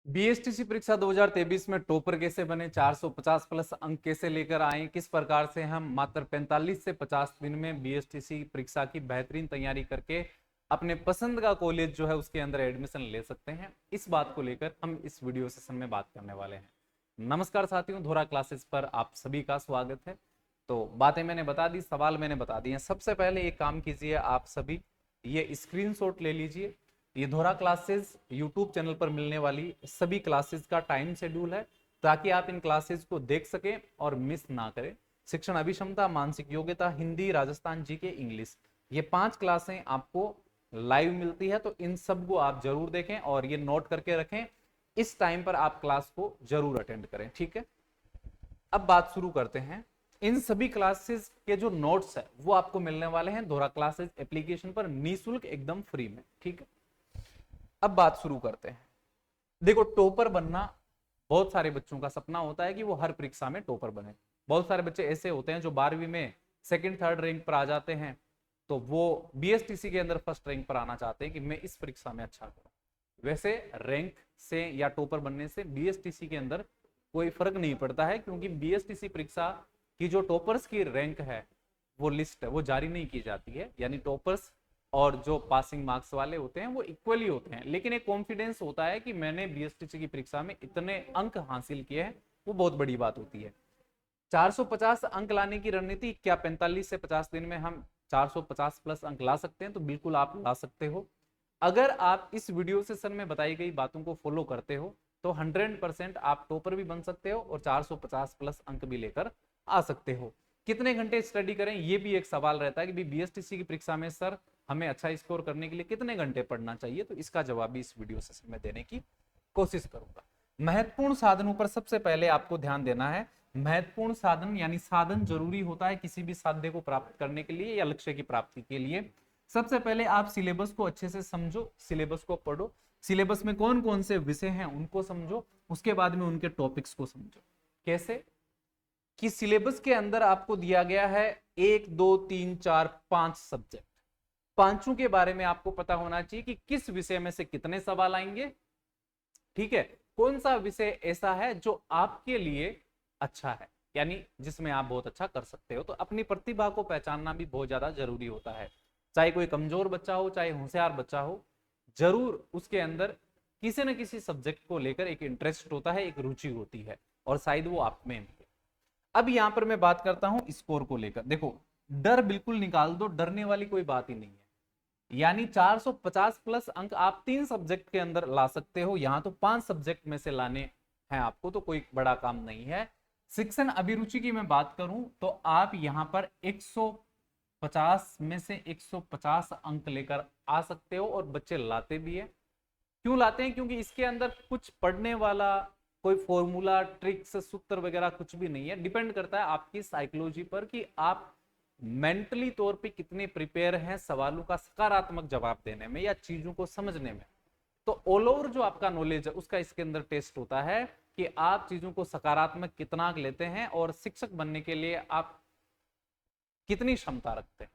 BSTC परीक्षा 2023 में topper कैसे बने, 450 प्लस अंक कैसे लेकर आए, किस प्रकार से हम मात्र 45 से 50 दिन में बीएसटीसी परीक्षा की बेहतरीन तैयारी करके अपने पसंद का कॉलेज जो है उसके अंदर एडमिशन ले सकते हैं, इस बात को लेकर हम इस वीडियो सेशन में बात करने वाले हैं। नमस्कार साथियों, धोरा क्लासेस पर आप सभी का स्वागत है। तो बातें मैंने बता दी, सवाल मैंने बता दिए। सबसे पहले एक काम कीजिए, आप सभी ये स्क्रीनशॉट ले लीजिए। ये धोरा क्लासेस यूट्यूब चैनल पर मिलने वाली सभी क्लासेस का टाइम शेड्यूल है, ताकि आप इन क्लासेस को देख सकें और मिस ना करें। शिक्षण अभिक्षमता, मानसिक योग्यता, हिंदी, राजस्थान जीके, इंग्लिश, ये 5 क्लासें आपको लाइव मिलती है। तो इन सब को आप जरूर देखें और ये नोट करके रखें। इस टाइम पर आप क्लास को जरूर अटेंड करें, ठीक है। अब बात शुरू करते हैं। इन सभी क्लासेस के जो नोट्स है वो आपको मिलने वाले हैं धोरा क्लासेस एप्लीकेशन पर निःशुल्क, एकदम फ्री में, ठीक है। अब बात शुरू करते हैं। देखो, टॉपर बनना बहुत सारे बच्चों का सपना होता है कि वो हर परीक्षा में टॉपर बने। बहुत सारे बच्चे ऐसे होते हैं जो 12वीं में सेकंड थर्ड रैंक पर आ जाते हैं, तो वो बीएसटीसी के अंदर फर्स्ट रैंक पर आना चाहते हैं कि मैं इस परीक्षा में अच्छा करूं। वैसे रैंक से या टॉपर बनने से बीएसटीसी के अंदर कोई फर्क नहीं पड़ता है, क्योंकि बीएसटीसी परीक्षा की जो टॉपर्स की रैंक है, वो लिस्ट है, वो जारी नहीं की जाती है। यानी टॉपर्स और जो पासिंग मार्क्स वाले होते हैं वो इक्वली होते हैं, लेकिन एक कॉन्फिडेंस होता है कि मैंने बीएसटीसी की परीक्षा में इतने अंक हासिल किए हैं, वो बहुत बड़ी बात होती है। 450 अंक लाने की रणनीति, क्या 45 से 50 दिन में हम 450 प्लस अंक ला सकते हैं? तो बिल्कुल आप ला सकते हो। अगर आप इस वीडियो सेशन में बताई गई बातों को फॉलो करते हो तो 100% आप टॉपर भी बन सकते हो और 450 प्लस अंक भी लेकर आ सकते हो। कितने घंटे स्टडी करें, ये भी एक सवाल रहता है कि बीएसटीसी की परीक्षा में सर हमें अच्छा स्कोर करने के लिए कितने घंटे पढ़ना चाहिए। तो इसका जवाब भी इस वीडियो सेशन में देने की कोशिश करूंगा। महत्वपूर्ण साधनों पर सबसे पहले आपको ध्यान देना है। महत्वपूर्ण साधन यानी साधन जरूरी होता है किसी भी साध्य को प्राप्त करने के लिए या लक्ष्य की प्राप्ति के लिए। सबसे पहले आप सिलेबस को अच्छे से समझो, सिलेबस को पढ़ो, सिलेबस में कौन कौन से विषय हैं उनको समझो, उसके बाद में उनके टॉपिक्स को समझो। कैसे कि सिलेबस के अंदर आपको दिया गया है 1 2 3 4 5 सब्जेक्ट। पांचों के बारे में आपको पता होना चाहिए कि किस विषय में से कितने सवाल आएंगे, ठीक है। कौन सा विषय ऐसा है जो आपके लिए अच्छा है, यानी जिसमें आप बहुत अच्छा कर सकते हो। तो अपनी प्रतिभा को पहचानना भी बहुत ज्यादा जरूरी होता है। चाहे कोई कमजोर बच्चा हो, चाहे होशियार बच्चा हो, जरूर उसके अंदर किसी न किसी सब्जेक्ट को लेकर एक इंटरेस्ट होता है, एक रुचि होती है, और शायद वो आप में है। अब यहां पर मैं बात करता हूं स्कोर को लेकर। देखो, डर बिल्कुल निकाल दो, डरने वाली कोई बात ही नहीं है। यानी 450 प्लस अंक आप 3 सब्जेक्ट के अंदर ला सकते हो, यहां तो 5 सब्जेक्ट में से लाने हैं आपको, तो कोई बड़ा काम नहीं है। शिक्षण अभिरुचि की मैं बात करूं तो आप यहां पर 150 में से 150 अंक लेकर आ सकते हो, और बच्चे लाते भी है। क्यों लाते हैं? क्योंकि इसके अंदर कुछ पढ़ने वाला कोई फॉर्मूला, ट्रिक्स, सूत्र वगैरह कुछ भी नहीं है। डिपेंड करता है आपकी साइकोलॉजी पर कि आप मेंटली तौर पे कितने प्रिपेयर हैं सवालों का सकारात्मक जवाब देने में या चीजों को समझने में। तो ऑल ओवर जो आपका नॉलेज है उसका इसके अंदर टेस्ट होता है कि आप चीजों को सकारात्मक कितना लेते हैं और शिक्षक बनने के लिए आप कितनी क्षमता रखते हैं।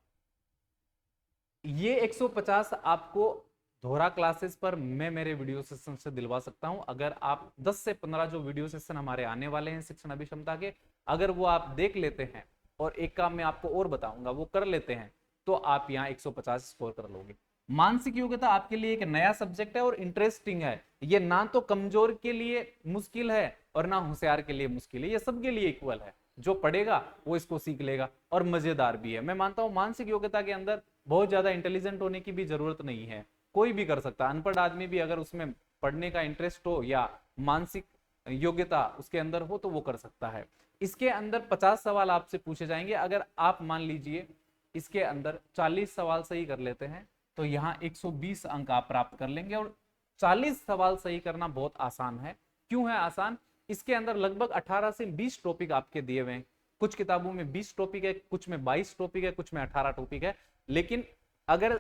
ये 150 आपको धोरा क्लासेस पर मैं मेरे वीडियो सेशन से दिलवा सकता हूं। अगर आप 10 से 15 जो वीडियो सेशन हमारे आने वाले हैं शिक्षण अभिक्षमता के, अगर वो आप देख लेते हैं और एक काम मैं आपको और बताऊंगा वो कर लेते हैं, तो आप यहाँ 150 स्कोर कर लोगे। मानसिक योग्यता आपके लिए एक नया सब्जेक्ट है और इंटरेस्टिंग है। ये ना तो कमजोर के लिए मुश्किल है और ना होशियार के लिए मुश्किल है, ये सबके लिए इक्वल है। जो पढ़ेगा वो इसको सीख लेगा और मजेदार भी है। मैं मानता हूं मानसिक योग्यता के अंदर बहुत ज्यादा इंटेलिजेंट होने की भी जरूरत नहीं है, कोई भी कर सकता है। अनपढ़ आदमी भी अगर उसमें पढ़ने का इंटरेस्ट हो या मानसिक योग्यता उसके अंदर हो तो वो कर सकता है। इसके अंदर 50 सवाल आपसे पूछे जाएंगे। अगर आप मान लीजिए इसके अंदर 40 सवाल सही कर लेते हैं तो यहाँ 120 अंक आप प्राप्त कर लेंगे। और 40 सवाल सही करना बहुत आसान है। क्यों है आसान? इसके अंदर लगभग 18 से 20 टॉपिक आपके दिए हुए हैं। कुछ किताबों में 20 टॉपिक है, कुछ में 22 टॉपिक है, कुछ में 18 टॉपिक है। लेकिन अगर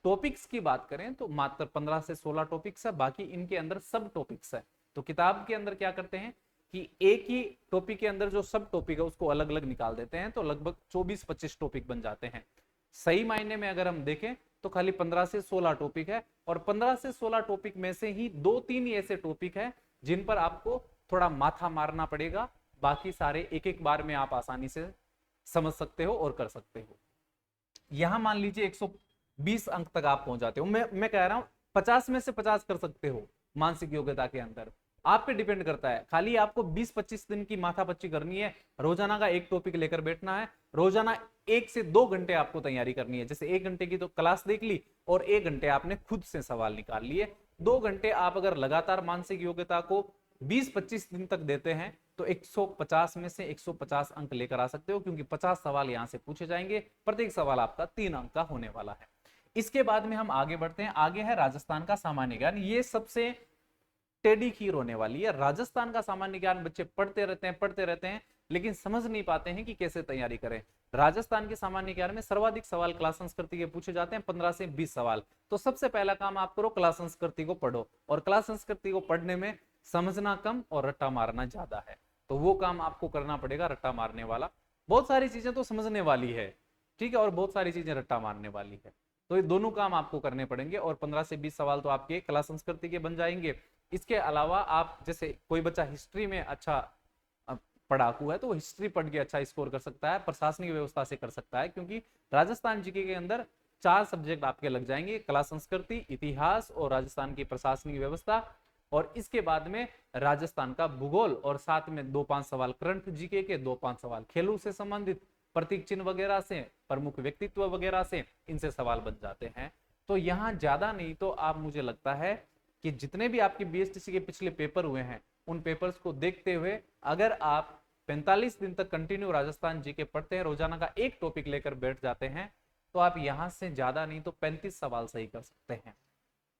टॉपिक्स की बात करें तो मात्र 15 से 16 टॉपिक्स है, बाकी इनके अंदर सब टॉपिक्स है। तो किताब के अंदर क्या करते हैं कि एक ही टॉपिक के अंदर जो सब टॉपिक है उसको अलग अलग निकाल देते हैं, तो लगभग 24-25 टॉपिक बन जाते हैं। सही मायने में अगर हम देखें तो खाली 15 से 16 टॉपिक है, और 15 से 16 टॉपिक में से ही 2-3 ही ऐसे टॉपिक है जिन पर आपको थोड़ा माथा मारना पड़ेगा, बाकी सारे एक एक बार में आप आसानी से समझ सकते हो और कर सकते हो। यहां मान लीजिए 120 अंक तक आप पहुंच जाते हो, मैं कह रहा हूं 50 में से 50 कर सकते हो मानसिक योग्यता के अंदर, आप पे डिपेंड करता है। खाली आपको 20-25 दिन की माथापच्ची करनी है, रोजाना का एक टॉपिक लेकर बैठना है, रोजाना 1 से 2 घंटे आपको तैयारी करनी है। जैसे 1 घंटे की तो क्लास देख ली और 1 घंटे आपने खुद से सवाल निकाल लिए, 2 घंटे आप अगर लगातार मानसिक योग्यता को 20-25 दिन तक देते हैं तो 150 में से 150 अंक लेकर आ सकते हो, क्योंकि 50 सवाल यहां से पूछे जाएंगे, प्रत्येक सवाल आपका 3 अंक का होने वाला है। इसके बाद में हम आगे बढ़ते हैं, आगे है राजस्थान का सामान्य ज्ञान। ये सबसे टेढ़ी खीर होने वाली है। राजस्थान का सामान्य ज्ञान बच्चे पढ़ते रहते हैं लेकिन समझ नहीं पाते हैं कि कैसे तैयारी करें। राजस्थान के सामान्य ज्ञान में सर्वाधिक सवाल कला संस्कृति के पूछे जाते हैं, 15 से 20 सवाल। तो सबसे पहला काम आप करो, कला संस्कृति को पढ़ो, और कला संस्कृति को पढ़ने में समझना कम और रट्टा मारना ज्यादा है, तो वो काम आपको करना पड़ेगा, रट्टा मारने वाला। बहुत सारी चीजें तो समझने वाली है, ठीक है, और बहुत सारी चीजें रट्टा मारने वाली है, तो ये दोनों काम आपको करने पड़ेंगे, और 15 से 20 सवाल तो आपके कला संस्कृति के बन जाएंगे। इसके अलावा आप, जैसे कोई बच्चा हिस्ट्री में अच्छा पढ़ाकू है तो वो हिस्ट्री पढ़ के अच्छा स्कोर कर सकता है, प्रशासनिक व्यवस्था से कर सकता है, क्योंकि राजस्थान जीके के अंदर 4 सब्जेक्ट आपके लग जाएंगे, कला संस्कृति, इतिहास और राजस्थान की प्रशासनिक व्यवस्था, और इसके बाद में राजस्थान का भूगोल, और साथ में 2-5 सवाल करंट जीके के, 2-5 सवाल खेलों से संबंधित, प्रतीक चिन्ह वगैरह से, प्रमुख व्यक्तित्व वगैरह से, इनसे सवाल बन जाते हैं। तो यहाँ ज्यादा नहीं तो आप, मुझे लगता है कि जितने भी आपके बीएसटीसी के पिछले पेपर हुए हैं उन पेपर्स को देखते हुए अगर आप 45 दिन तक कंटिन्यू राजस्थान जीके पढ़ते हैं, रोजाना का एक टॉपिक लेकर बैठ जाते हैं, तो आप यहां से ज्यादा नहीं तो 35 सवाल सही कर सकते हैं।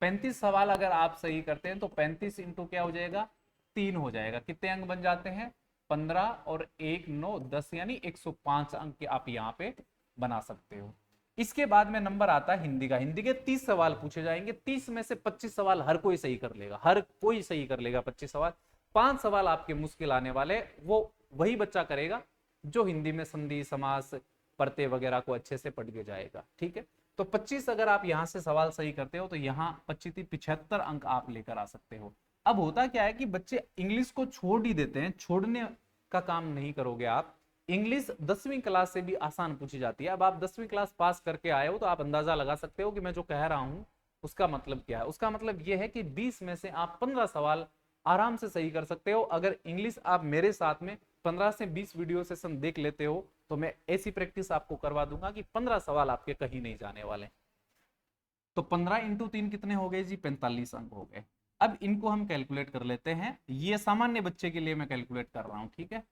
35 सवाल अगर आप सही करते हैं तो 35 इंटू क्या हो जाएगा, 3 हो जाएगा। कितने अंक बन जाते हैं, 15 और 1 9 10, यानी 105 अंक आप यहाँ पे बना सकते हो। इसके बाद में नंबर आता है हिंदी का। हिंदी के 30 सवाल पूछे जाएंगे, 30 में से 25 सवाल हर कोई सही कर लेगा, हर कोई सही कर लेगा 25 सवाल। 5 सवाल आपके मुश्किल आने वाले, वो वही बच्चा करेगा जो हिंदी में संधि समास परते वगैरह को अच्छे से पढ़ के जाएगा, ठीक है। तो 25 अगर आप यहां से सवाल सही करते हो तो यहाँ 75 अंक आप लेकर आ सकते हो। अब होता क्या है कि बच्चे इंग्लिश को छोड़ ही देते हैं, छोड़ने का काम नहीं करोगे आप। इंग्लिश 10वीं क्लास से भी आसान पूछी जाती है। अब आप 10वीं क्लास पास करके आए हो तो आप अंदाजा लगा सकते हो कि मैं जो कह रहा हूं उसका मतलब क्या है। उसका मतलब यह है कि 20 में से आप 15 सवाल आराम से सही कर सकते हो। अगर इंग्लिश आप मेरे साथ में 15 से 20 वीडियो सेशन देख लेते हो तो मैं ऐसी प्रैक्टिस आपको करवा दूंगा कि 15 सवाल आपके कहीं नहीं जाने वाले। तो 15 इंटू 3 कितने हो गए जी, 45 अंक हो गए। अब इनको हम कैलकुलेट कर लेते हैं, ये सामान्य बच्चे के लिए मैं कैलकुलेट कर रहा हूं, ठीक है।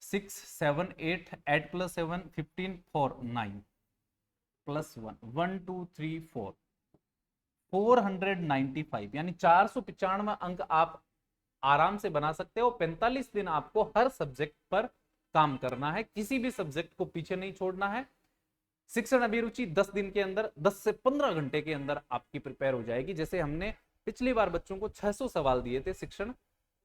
6 7 8 8 प्लस 7 15 4 9 प्लस 1 1 2 3 4 495, यानी 495 अंक आप आराम से बना सकते हो। 45 दिन आपको हर सब्जेक्ट पर काम करना है, किसी भी सब्जेक्ट को पीछे नहीं छोड़ना है। शिक्षण अभिरुचि 10 दिन के अंदर, 10 से 15 घंटे के अंदर आपकी प्रिपेयर हो जाएगी। जैसे हमने पिछली बार बच्चों को 600 सवाल दिए थे शिक्षण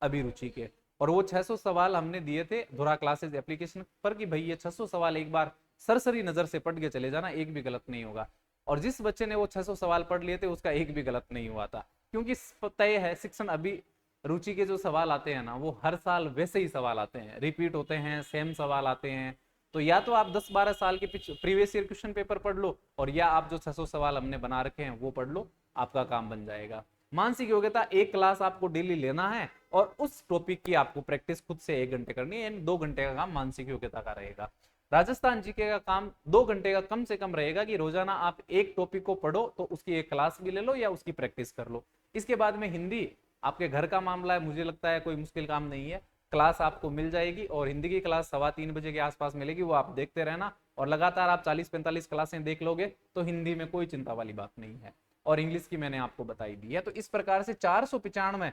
अभिरुचि के, और वो 600 सवाल हमने दिए थे धुरा क्लासेस एप्लीकेशन पर कि भाई ये 600 सवाल एक बार सरसरी नजर से पढ़ के चले जाना, एक भी गलत नहीं होगा। और जिस बच्चे ने वो 600 सवाल पढ़ लिए थे उसका एक भी गलत नहीं हुआ था, क्योंकि तय है शिक्षण अभिरुचि के जो सवाल आते हैं ना वो हर साल वैसे ही सवाल आते हैं, रिपीट होते हैं, सेम सवाल आते हैं। तो या तो आप 10-12 साल के प्रीवियस ईयर क्वेश्चन पेपर पढ़ लो, और या आप जो 600 सवाल हमने बना रखे हैं वो पढ़ लो, आपका काम बन जाएगा। मानसिक योग्यता एक क्लास आपको डेली लेना है और उस टॉपिक की आपको प्रैक्टिस खुद से 1 घंटे करनी है, यानी 2 घंटे का काम मानसिक योग्यता का रहेगा। राजस्थान जीके का काम 2 घंटे का कम से कम रहेगा कि रोजाना आप एक टॉपिक को पढ़ो तो उसकी एक क्लास भी ले लो या उसकी प्रैक्टिस कर लो। इसके बाद में हिंदी आपके घर का मामला है, मुझे लगता है कोई मुश्किल काम नहीं है, क्लास आपको मिल जाएगी, और हिंदी की क्लास 3:15 बजे के आसपास मिलेगी, वो आप देखते रहना, और लगातार आप 40-45 क्लासें देख लोगे तो हिंदी में कोई चिंता वाली बात नहीं है। और इंग्लिश की मैंने आपको बताई दी है। तो इस प्रकार से 495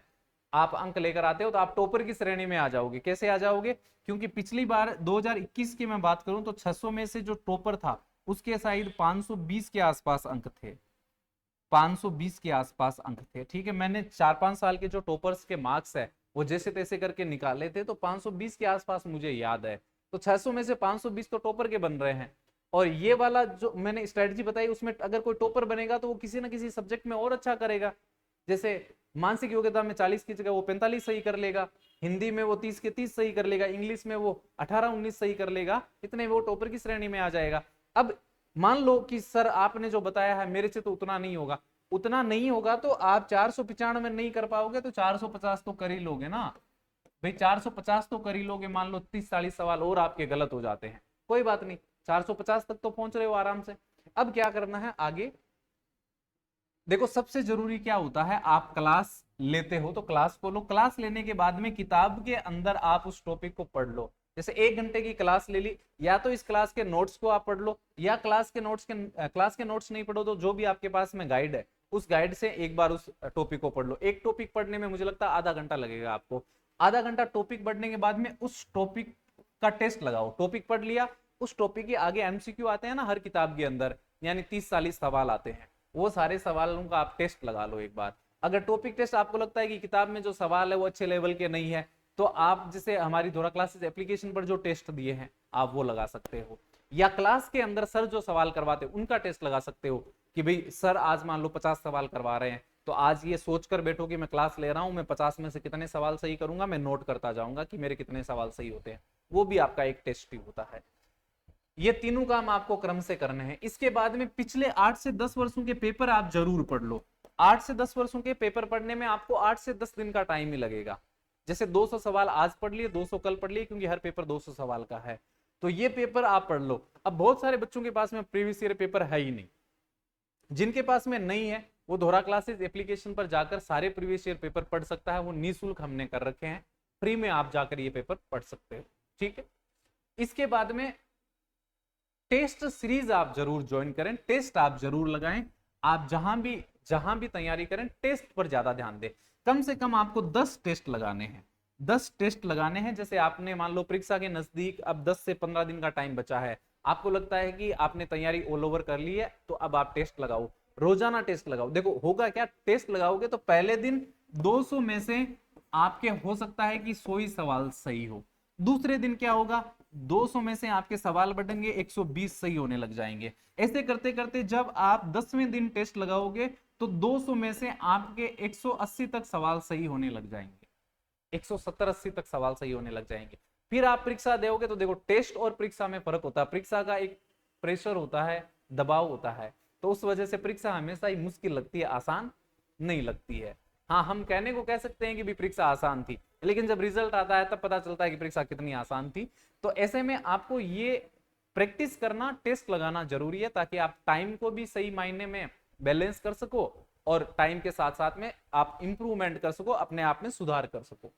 आप अंक लेकर आते हो तो आप टॉपर की श्रेणी में आ जाओगे। कैसे आ जाओगे, क्योंकि पिछली बार 2021 की मैं बात करूं तो 600 में से जो टॉपर था उसके शायद 520 के आसपास अंक थे, 520 के आसपास अंक थे, ठीक है। मैंने 4-5 साल के जो टॉपर्स के मार्क्स है वो जैसे तैसे करके निकाले थे, तो 520 के आसपास मुझे याद है। तो 600 में से 520 तो टॉपर के बन रहे हैं, और ये वाला जो मैंने स्ट्रेटजी बताई उसमें अगर कोई टॉपर बनेगा तो वो किसी ना किसी सब्जेक्ट में और अच्छा करेगा। जैसे मानसिक योग्यता में 40 की जगह वो 45 सही कर लेगा, हिंदी में वो 30 के 30 सही कर लेगा, इंग्लिश में वो 18-19 सही कर लेगा, इतने वो टॉपर की श्रेणी में आ जाएगा। अब मान लो कि सर आपने जो बताया है मेरे से तो उतना नहीं होगा, उतना नहीं होगा तो आप 495 नहीं कर पाओगे तो 450 तो कर ही लोगे ना भाई, 450 तो कर ही लोगे। मान लो 30-40 सवाल और आपके गलत हो जाते हैं, कोई बात नहीं, 450 तक तो पहुंच रहे हो आराम से। अब क्या करना है आगे, देखो सबसे जरूरी क्या होता है, आप क्लास लेते हो तो क्लास को लो, क्लास लेने के बाद में किताब के अंदर आप उस टॉपिक को पढ़ लो। जैसे 1 घंटे की क्लास ले ली, या तो इस क्लास के नोट्स को आप पढ़ लो, या क्लास के नोट्स नहीं पढ़ो तो जो भी आपके पास में गाइड है उस गाइड से एक बार उस टॉपिक को पढ़ लो। एक टॉपिक पढ़ने में मुझे लगता है आधा घंटा लगेगा आपको। आधा घंटा टॉपिक पढ़ने के बाद में उस टॉपिक का टेस्ट लगाओ। टॉपिक पढ़ लिया, उस टॉपिक के आगे एमसीक्यू आते हैं ना हर किताब के अंदर, यानी 30-40 सवाल आते हैं, वो सारे सवालों का आप टेस्ट लगा लो एक बार। अगर टॉपिक टेस्ट आपको लगता है कि किताब में जो सवाल है वो अच्छे लेवल के नहीं है तो आप जैसे हमारी धोरा क्लासेस एप्लीकेशन पर जो टेस्ट दिए हैं आप वो लगा सकते हो, या क्लास के अंदर सर जो सवाल करवाते हैं उनका टेस्ट लगा सकते हो कि भाई सर आज मान लो 50 सवाल करवा रहे हैं तो आज ये सोचकर बैठो कि मैं क्लास ले रहा हूं, मैं 50 में से कितने सवाल सही करूंगा, मैं नोट करता जाऊंगा कि मेरे कितने सवाल सही होते हैं। वो भी आपका एक टेस्ट ही होता है। ये तीनों काम आपको क्रम से करने हैं। इसके बाद में पिछले 8 से 10 वर्षों के पेपर आप जरूर पढ़ लो। 8 से 10 वर्षों के पेपर पढ़ने में आपको 8 से 10 दिन का टाइम ही लगेगा। जैसे 200 सवाल आज पढ़ लिए, 200 कल पढ़ लिए, क्योंकि हर पेपर 200 सवाल का है, तो ये पेपर आप पढ़ लो। अब बहुत सारे बच्चों के पास में प्रीवियस ईयर पेपर है ही नहीं, जिनके पास में नहीं है वो धोरा क्लासेस एप्लीकेशन पर जाकर सारे प्रीवियस ईयर पेपर पढ़ सकता है। वो निःशुल्क हमने कर रखे हैं, फ्री में आप जाकर ये पेपर पढ़ सकते हो, ठीक है। इसके बाद में टेस्ट सीरीज आप जरूर ज्वाइन करें, टेस्ट आप जरूर लगाएं। आप जहां भी तैयारी करें टेस्ट पर ज्यादा ध्यान दें। कम से कम आपको 10 टेस्ट लगाने हैं, 10 टेस्ट लगाने हैं। जैसे आपने मान लो परीक्षा के नजदीक अब 10 से 15 दिन का टाइम बचा है, आपको लगता है कि आपने तैयारी ऑल ओवर कर ली है, तो अब आप टेस्ट लगाओ, रोजाना टेस्ट लगाओ। देखो होगा क्या, टेस्ट लगाओगे तो पहले दिन 200 में से आपके हो सकता है कि 100 ही सवाल सही हो, दूसरे दिन क्या होगा 200 में से आपके सवाल बढ़ेंगे 120 सही होने लग जाएंगे। ऐसे करते करते जब आप 10वें दिन टेस्ट लगाओगे तो 200 में से आपके 180 तक सवाल सही होने लग जाएंगे, 170-80 तक सवाल सही होने लग जाएंगे। फिर आप परीक्षा दोगे तो देखो टेस्ट और परीक्षा में फर्क होता है। परीक्षा का एक प्रेशर होता है, दबाव होता है, तो उस वजह से परीक्षा हमेशा ही मुश्किल लगती है, आसान नहीं लगती है। हाँ हम कहने को कह सकते हैं कि भी परीक्षा आसान थी, लेकिन जब रिजल्ट आता है तब पता चलता है कि परीक्षा कितनी आसान थी। तो ऐसे में आपको ये प्रैक्टिस करना, टेस्ट लगाना जरूरी है, ताकि आप टाइम को भी सही मायने में बैलेंस कर सको और टाइम के साथ साथ में आप इंप्रूवमेंट कर सको, अपने आप में सुधार कर सको।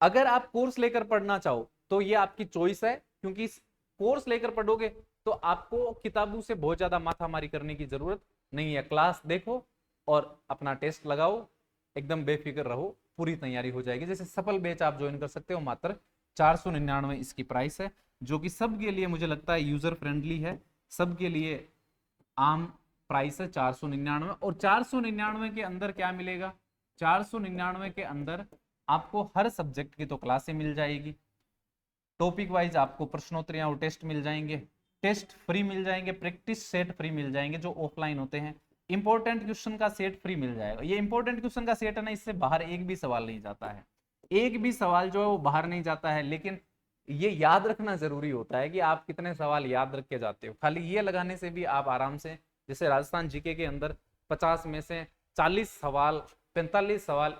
अगर आप कोर्स लेकर पढ़ना चाहो तो ये आपकी चॉइस है, क्योंकि कोर्स लेकर पढ़ोगे तो आपको किताबों से बहुत ज्यादा माथामारी करने की जरूरत नहीं है। क्लास देखो और अपना टेस्ट लगाओ, एकदम बेफिक्र रहो, पूरी तैयारी हो जाएगी। जैसे सफल बैच आप ज्वाइन कर सकते हो, मात्र 499 इसकी प्राइस है, जो कि सबके लिए मुझे लगता है यूजर फ्रेंडली है, सबके लिए आम प्राइस है 499। और 499 के अंदर क्या मिलेगा, 499 के अंदर आपको हर सब्जेक्ट की तो क्लासें मिल जाएगी, टॉपिक वाइज आपको प्रश्नोत्तरियां और टेस्ट मिल जाएंगे, टेस्ट फ्री मिल जाएंगे, प्रैक्टिस सेट फ्री मिल जाएंगे जो ऑफलाइन होते हैं, इंपॉर्टेंट क्वेश्चन का सेट फ्री मिल जाएगा। ये इंपॉर्टेंट क्वेश्चन का सेट है ना, इससे बाहर एक भी सवाल नहीं जाता है, एक भी सवाल जो है वो बाहर नहीं जाता है। लेकिन ये याद रखना जरूरी होता है कि आप कितने सवाल याद रख के जाते हो। खाली ये लगाने से भी आप आराम से, जैसे राजस्थान जीके के अंदर 50 में से 40 सवाल, 45 सवाल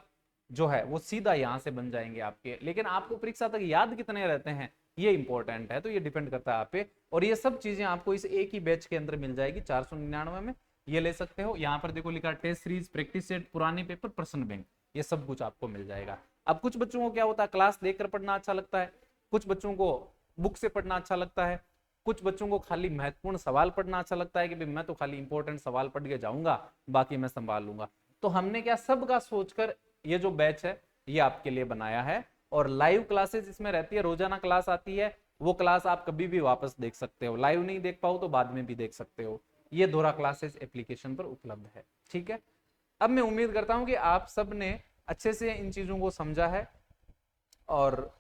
जो है वो सीधा यहाँ से बन जाएंगे आपके। लेकिन आपको परीक्षा तक याद कितने रहते हैं ये इंपॉर्टेंट है, तो ये डिपेंड करता है आप पे। और ये सब चीजें आपको इस एक ही बैच के अंदर मिल जाएगी 499 में, ये ले सकते हो। यहाँ पर देखो लिखा टेस्ट सीरीज, प्रैक्टिस सेट, पुराने पेपर, प्रश्न बैंक, ये सब कुछ आपको मिल जाएगा। अब कुछ बच्चों को क्या होता है, क्लास देखकर पढ़ना अच्छा लगता है, कुछ बच्चों को बुक से पढ़ना अच्छा लगता है, कुछ बच्चों को खाली महत्वपूर्ण सवाल पढ़ना अच्छा लगता है कि भाई मैं तो खाली इंपॉर्टेंट सवाल पढ़ के जाऊंगा, बाकी मैं संभाल लूंगा। तो हमने क्या सबका सोचकर ये जो बैच है ये आपके लिए बनाया है। और लाइव क्लासेस इसमें रहती है, रोजाना क्लास आती है, वो क्लास आप कभी भी वापस देख सकते हो, लाइव नहीं देख पाओ तो बाद में भी देख सकते हो। ये धोरा क्लासेस एप्लीकेशन पर उपलब्ध है, ठीक है। अब मैं उम्मीद करता हूं कि आप सब ने अच्छे से इन चीजों को समझा है और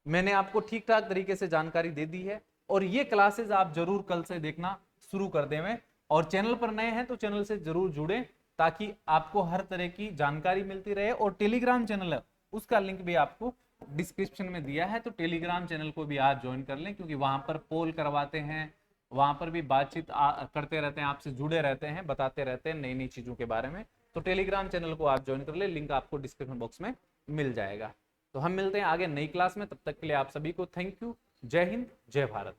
मैंने आपको ठीक ठाक तरीके से जानकारी दे दी है। और ये क्लासेस आप जरूर कल से देखना शुरू कर देवें। और चैनल पर नए हैं तो चैनल से जरूर जुड़े, ताकि आपको हर तरह की जानकारी मिलती रहे। और टेलीग्राम चैनल है, उसका लिंक भी आपको डिस्क्रिप्शन में दिया है, तो टेलीग्राम चैनल को भी आप ज्वाइन कर लें, क्योंकि वहां पर पोल करवाते हैं, वहां पर भी बातचीत करते रहते हैं, आपसे जुड़े रहते हैं, बताते रहते हैं नई नई चीजों के बारे में। तो टेलीग्राम चैनल को आप ज्वाइन कर ले, लिंक आपको डिस्क्रिप्शन बॉक्स में मिल जाएगा। तो हम मिलते हैं आगे नई क्लास में, तब तक के लिए आप सभी को थैंक यू। जय हिंद, जय भारत।